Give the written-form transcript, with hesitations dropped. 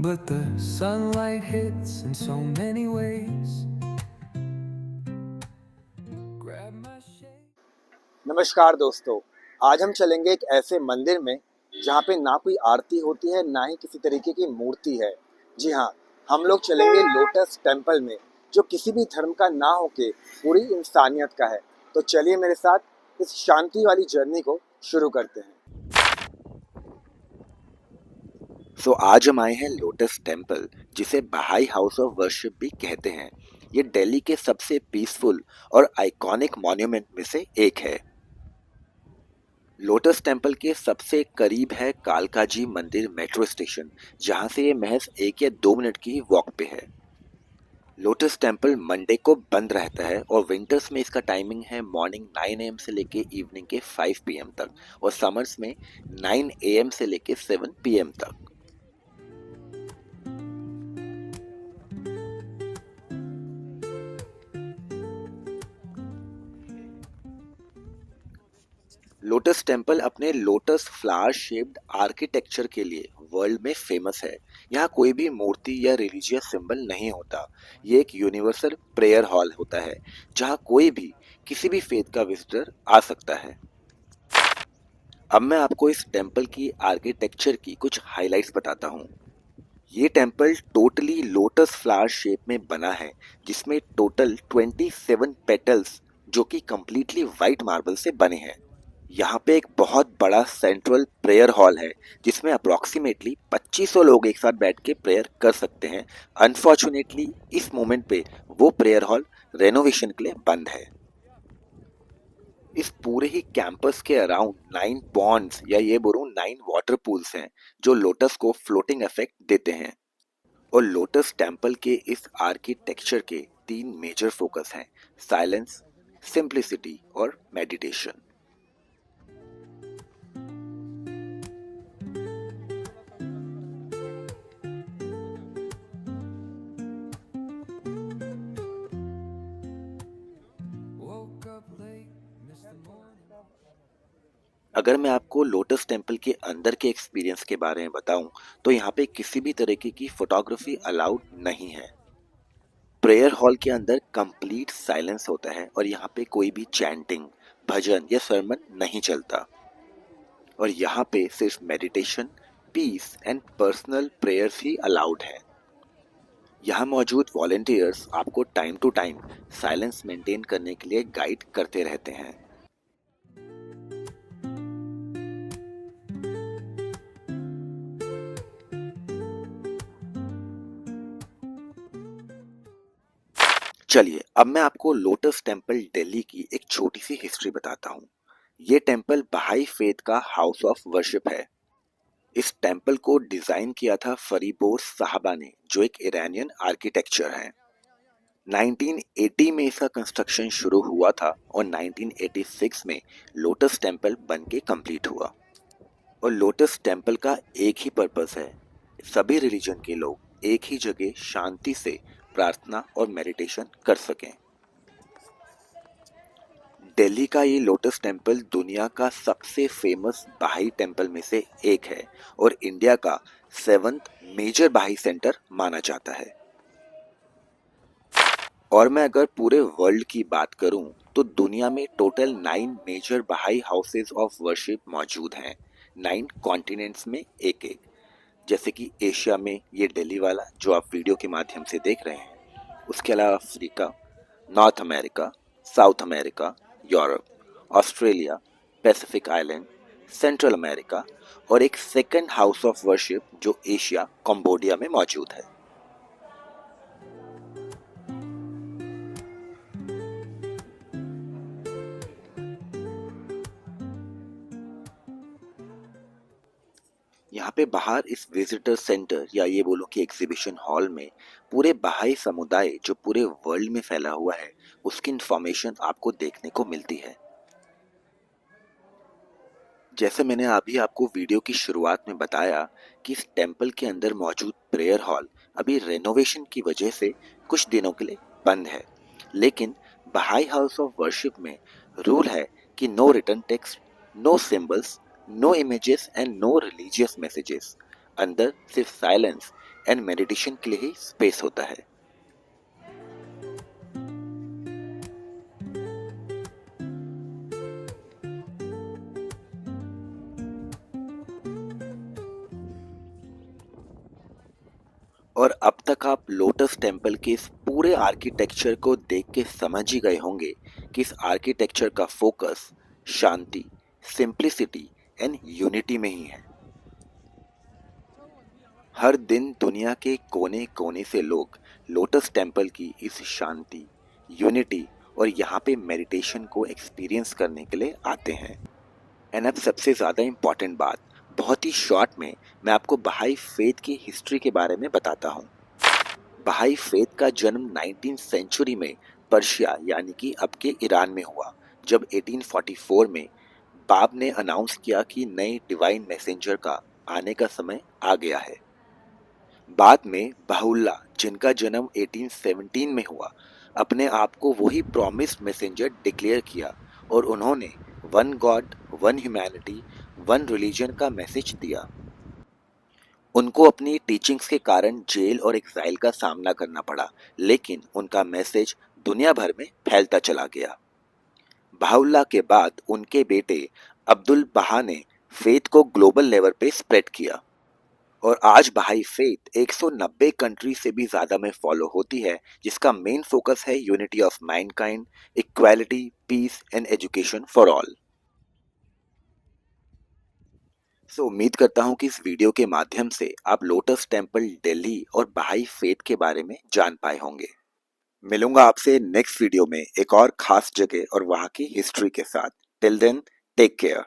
but the sunlight hits in so many ways. Grab my shade. नमस्कार दोस्तों, आज हम चलेंगे एक ऐसे मंदिर में जहाँ पे ना कोई आरती होती है ना ही किसी तरीके की मूर्ति है। जी हाँ, हम लोग चलेंगे लोटस टेम्पल में, जो किसी भी धर्म का ना होके पूरी इंसानियत का है। तो चलिए मेरे साथ इस शांति वाली जर्नी को शुरू करते हैं। आज हम आए हैं लोटस टेम्पल, जिसे बहाई हाउस ऑफ वर्शिप भी कहते हैं। ये दिल्ली के सबसे पीसफुल और आइकॉनिक मॉन्यूमेंट में से एक है। लोटस टेम्पल के सबसे करीब है कालकाजी मंदिर मेट्रो स्टेशन, जहां से ये महज 1 या 2 मिनट की वॉक पे है। लोटस टेम्पल मंडे को बंद रहता है और विंटर्स में इसका टाइमिंग है मॉर्निंग 9 AM से लेके इवनिंग के 5 PM तक, और समर्स में 9 AM से लेके 7 PM तक। लोटस टेम्पल अपने लोटस फ्लावर शेप्ड आर्किटेक्चर के लिए वर्ल्ड में फेमस है। यहाँ कोई भी मूर्ति या रिलीजियस सिंबल नहीं होता। ये एक यूनिवर्सल प्रेयर हॉल होता है, जहाँ कोई भी किसी भी फेथ का विजिटर आ सकता है। अब मैं आपको इस टेम्पल की आर्किटेक्चर की कुछ हाइलाइट्स बताता हूँ। ये temple totally lotus flower shape में बना है, जिसमें टोटल 27 पेटल्स जो कि कंप्लीटली वाइट मार्बल से बने हैं। यहाँ पे एक बहुत बड़ा सेंट्रल प्रेयर हॉल है, जिसमें अप्रोक्सीमेटली 2500 लोग एक साथ बैठ के प्रेयर कर सकते हैं। अनफॉर्चुनेटली इस मोमेंट पे वो प्रेयर हॉल रेनोवेशन के लिए बंद है। इस पूरे ही कैंपस के अराउंड 9 पॉन्ड्स या ये बोलूं 9 वाटर पूल्स हैं, जो लोटस को फ्लोटिंग इफेक्ट देते हैं। और लोटस टेम्पल के इस आर्किटेक्चर के 3 मेजर फोकस हैं: साइलेंस, सिंप्लिसिटी और meditation. Woke up late, missed the morning. अगर मैं आपको लोटस टेम्पल के अंदर के एक्सपीरियंस के बारे में बताऊं, तो यहाँ पे किसी भी तरीके की फोटोग्राफी अलाउड नहीं है। प्रेयर हॉल के अंदर कंप्लीट साइलेंस होता है और यहाँ पे कोई भी चैंटिंग, भजन या सरमन नहीं चलता। और यहाँ पे सिर्फ meditation, peace and personal prayers ही अलाउड है। यहाँ मौजूद वॉलंटियर्स आपको time to time silence maintain करने के लिए गाइड करते रहते हैं। चलिए अब मैं आपको लोटस टेम्पल दिल्ली की एक छोटी सी हिस्ट्री बताता हूँ। ये टेम्पल बहाई फेथ का हाउस ऑफ वर्शिप है। इस टेम्पल को डिजाइन किया था फरीबोस साहबा ने, जो एक ईरानियन आर्किटेक्चर हैं। 1980 में इसका कंस्ट्रक्शन शुरू हुआ था और 1986 में लोटस टेम्पल बन के कंप्लीट हुआ। और लोटस टेम्पल का एक ही पर्पस है, सभी रिलीजन के लोग एक ही जगह शांति से प्रार्थना और मेडिटेशन कर सकें। दिल्ली का ये लोटस टेम्पल दुनिया का सबसे फेमस बहाई टेम्पल में से एक है और इंडिया का 7th मेजर बहाई सेंटर माना जाता है। और मैं अगर पूरे वर्ल्ड की बात करूं, तो दुनिया में टोटल 9 मेजर बहाई हाउसेज ऑफ वर्शिप मौजूद हैं, 9 कॉन्टिनेंट्स में एक एक। जैसे कि एशिया में ये दिल्ली वाला जो आप वीडियो के माध्यम से देख रहे हैं, उसके अलावा Africa, north America, south America, Europe, Australia, Pacific island, central America, और एक सेकंड हाउस ऑफ वर्शिप जो एशिया कंबोडिया में मौजूद है। यहाँ पे बाहर इस विजिटर सेंटर या ये बोलो कि एग्जीबिशन हॉल में पूरे बहाई समुदाय जो पूरे वर्ल्ड में फैला हुआ है, उसकी इंफॉर्मेशन आपको देखने को मिलती है। जैसे मैंने अभी आपको वीडियो की शुरुआत में बताया कि इस टेम्पल के अंदर मौजूद प्रेयर हॉल अभी रेनोवेशन की वजह से कुछ दिनों के लिए बंद है, लेकिन बहाई हाउस ऑफ वर्शिप में रूल है कि no written text, no symbols, no images and no religious messages. अंदर सिर्फ साइलेंस एंड मेडिटेशन के लिए ही स्पेस होता है। और अब तक आप लोटस टेम्पल के इस पूरे आर्किटेक्चर को देख के समझ ही गए होंगे कि इस आर्किटेक्चर का focus Shanti, simplicity and unity में ही है। हर दिन दुनिया के कोने कोने से लोग लोटस टेम्पल की इस शांति, यूनिटी और यहाँ पे मेडिटेशन को एक्सपीरियंस करने के लिए आते हैं। एंड अब सबसे ज़्यादा इम्पॉर्टेंट बात, बहुत ही शॉर्ट में मैं आपको बहाई फेथ की हिस्ट्री के बारे में बताता हूँ। बहाई फेथ का जन्म 19th सेंचुरी में पर्शिया यानी कि अब के ईरान में हुआ, जब 1844 में बाब ने अनाउंस किया कि नए डिवाइन मैसेंजर का आने का समय आ गया है। बाद में बहाउल्लाह, जिनका जन्म 1817 में हुआ, अपने आप को वही प्रॉमिस्ड मैसेंजर डिक्लेयर किया और उन्होंने one God, one humanity, one religion का मैसेज दिया। उनको अपनी टीचिंग्स के कारण जेल और एक्साइल का सामना करना पड़ा, लेकिन उनका मैसेज दुनिया भर में फैलता चला गया। बहाउल्लाह के बाद उनके बेटे अब्दुल बहा ने फेथ को ग्लोबल लेवल पे स्प्रेड किया और आज बहाई फेथ 190 कंट्री से भी ज़्यादा में फॉलो होती है, जिसका मेन फोकस है unity of mankind, equality, peace and education for all. उम्मीद करता हूँ कि इस वीडियो के माध्यम से आप लोटस टेम्पल दिल्ली और बहाई फेथ के बारे में जान पाए होंगे। मिलूंगा आपसे नेक्स्ट वीडियो में एक और खास जगह और वहाँ की हिस्ट्री के साथ। Till then, take care.